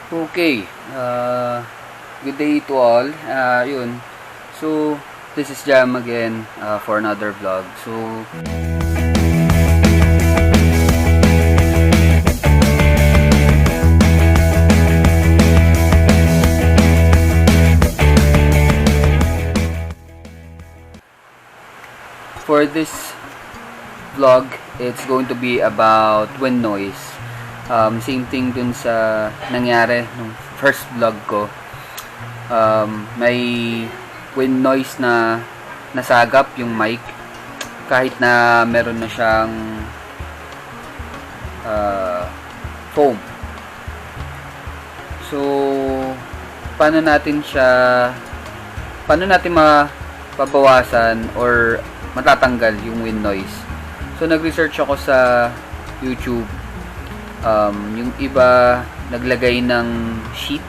Okay, good day to all. Yun. So, this is Jam again for another vlog. So, for this vlog, it's going to be about wind noise. Same thing dun sa nangyari nung first vlog ko. May wind noise na nasagap yung mic kahit na meron na siyang foam. So, paano natin mapabawasan or matatanggal yung wind noise? So, nag-research ako sa YouTube. Yung iba naglagay ng sheet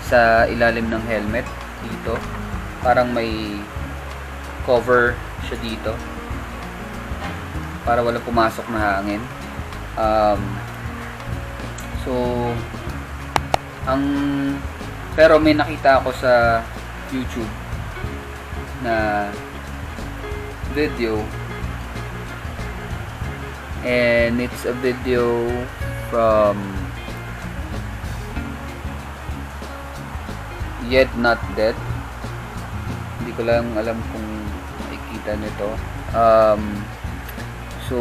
sa ilalim ng helmet dito, parang may cover siya dito para wala pumasok na hangin. Pero may nakita ako sa YouTube na video, and it's a video from Yet Not Dead. Hindi ko lang alam kung makikita nito. So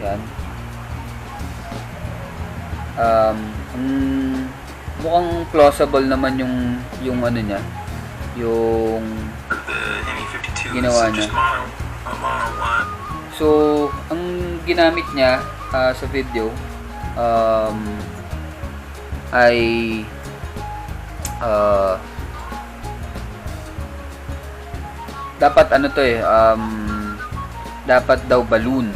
yan. Mukhang plausible naman yung ano niya, yung ginawa niya. So, ang ginamit niya sa video ay dapat ano to dapat daw balloon.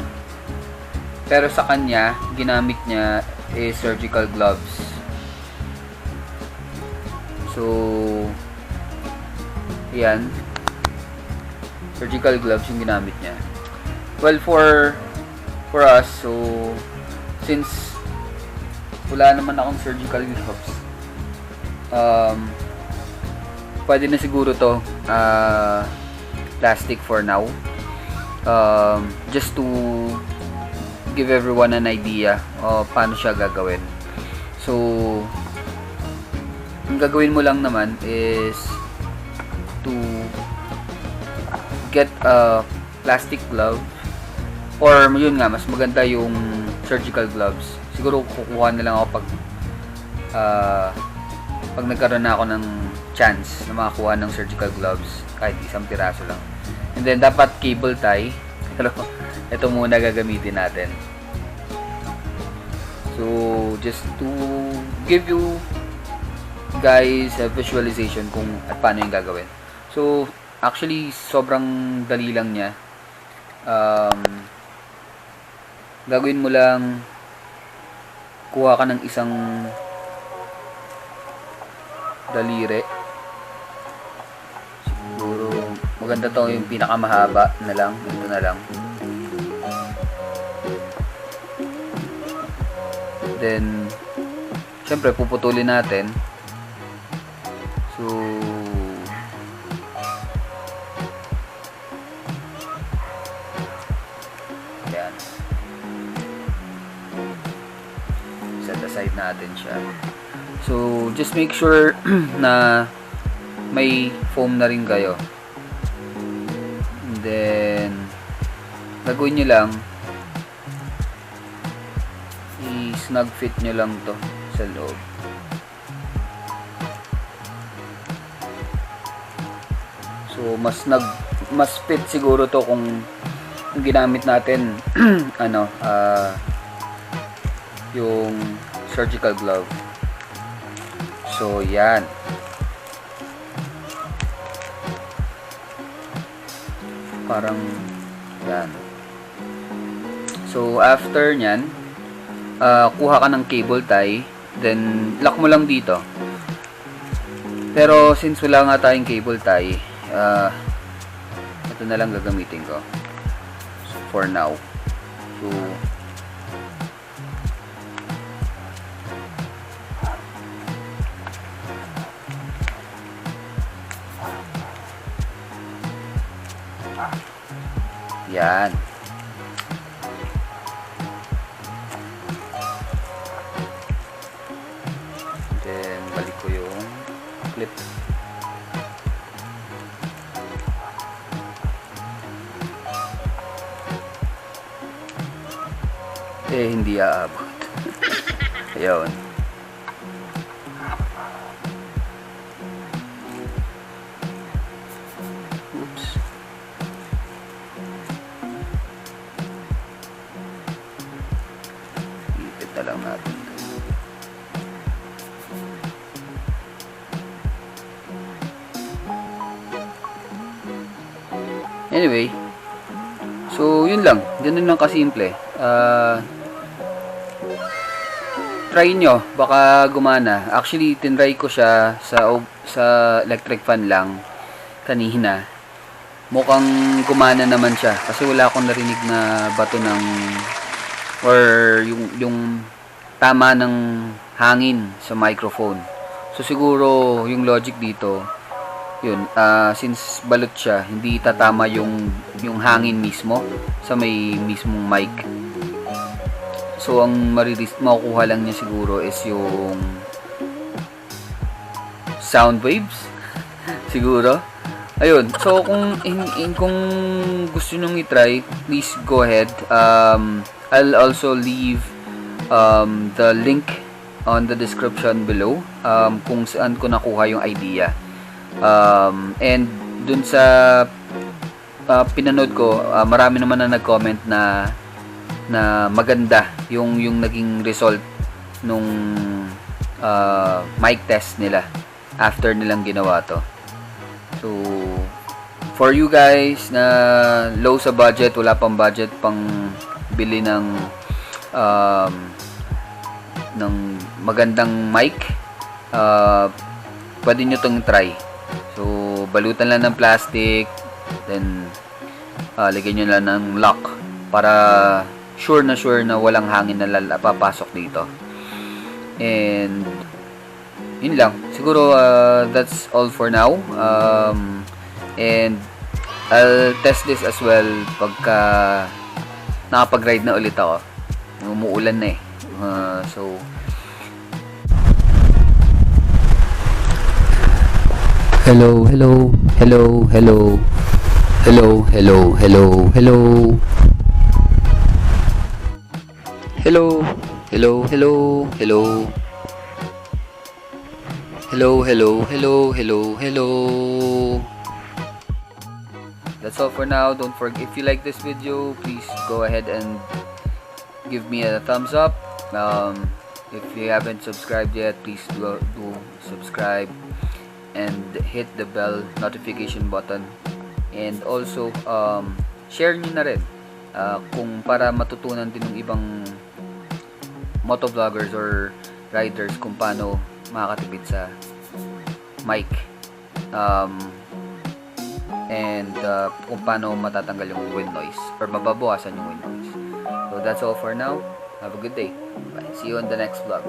Pero sa kanya, ginamit niya is surgical gloves. So, yan. Surgical gloves yung ginamit niya. Well, for us, so since wala naman akong surgical gloves, pwede na siguro to plastic for now. Just to give everyone an idea paano siya gagawin. So, ang gagawin mo lang naman is to get a plastic glove, or yun nga, mas maganda yung surgical gloves. Siguro kukuha na lang ako pag nagkaroon na ako ng chance na makakuha ng surgical gloves, kahit isang piraso lang. And then dapat cable tie. Pero ito muna gagamitin natin. So just to give you guys a visualization kung at paano yung gagawin. So actually sobrang dali lang niya. Gagawin mo lang, kuha ka ng isang daliri. Siguro maganda to yung pinakamahaba na lang. Ito na lang. Then syempre puputulin natin. So yan, set aside natin siya. So just make sure na may foam na rin kayo. And then gagawin nyo lang, i-snug fit nyo lang to sa loob. So mas fit siguro to kung ginamit natin yung surgical glove. So yan. Parang yan. So after nyan, kuha ka ng cable tie, then lock mo lang dito. Pero since wala nga tayong cable tie, ito na lang gagamitin ko for now. So Yan. Then, balik ko yung clip. Hindi aabot. Ayun. Oops. Ipit na lang natin. Anyway. So, yun lang. Ganun lang kasimple. Try nyo, baka gumana. Actually, tinry ko siya sa electric fan lang kanina. Mukhang gumana naman siya kasi wala akong narinig na bato ng or yung tama ng hangin sa microphone. So siguro yung logic dito, yun, since balot siya, hindi tatama yung hangin mismo sa may mismong mic. So, ang makukuha lang niya siguro is yung sound waves. Siguro. Ayun. So, kung gusto nyo i-try, please go ahead. I'll also leave the link on the description below kung saan ko nakuha yung idea. And dun sa pinanood ko, marami naman na nag-comment na maganda yung naging result nung mic test nila after nilang ginawa to. So for you guys na low sa budget, wala pang budget pang bili ng magandang mic, pwede nyo tong try. So balutan lang ng plastic, then lagyan nyo lang ng lock para sure na walang hangin na papasok dito. And yun lang. Siguro that's all for now. And I'll test this as well pagka nakapag-ride na ulit ako. Umuulan na eh. So hello. Hello. Hello. Hello. That's all for now. Don't forget, if you like this video, please go ahead and give me a thumbs up. If you haven't subscribed yet, please do subscribe and hit the bell notification button. And also, share nyo na rin kung para matutunan din ng ibang motovloggers or riders kung paano makakatipid sa mic and kung paano matatanggal yung wind noise or mababawasan yung wind noise. So that's all for now. Have a good day. Bye. See you on the next vlog.